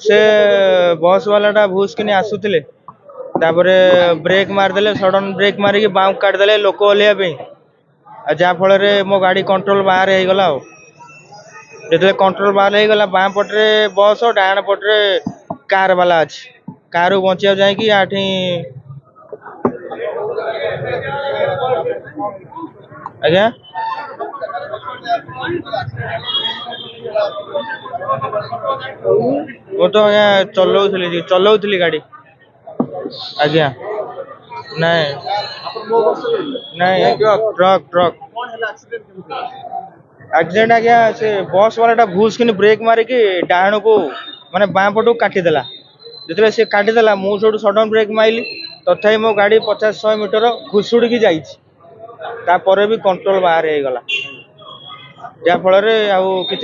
से बस वाला भूस कि आसुले ब्रेक मारदे सडन ब्रेक मारिकी बाँ काटिदे लोक ओह्लैया जहाँफल मो गाड़ी कंट्रोल बाहर हो गला जो कंट्रोल बाहर हो गला बाँ पटे बस डाण पटे कार वाला अच्छी कार बचा जाकि आज्ञा वो तो आज्ञा चलाऊली गाड़ी आज्ञा नहीं नहीं ट्रक ट्रक एक्सीडेंट आज्ञा से बस वाला भूस कि ब्रेक मारिकी डाण को माने बाँ पटू काटिदेला जो सी काटिदेला मुझे सडन ब्रेक माइली तथापि मो गाड़ी 50-100 मीटर घुषुड़ी की जापर भी कंट्रोल बाहर हो गला जहाँफल कि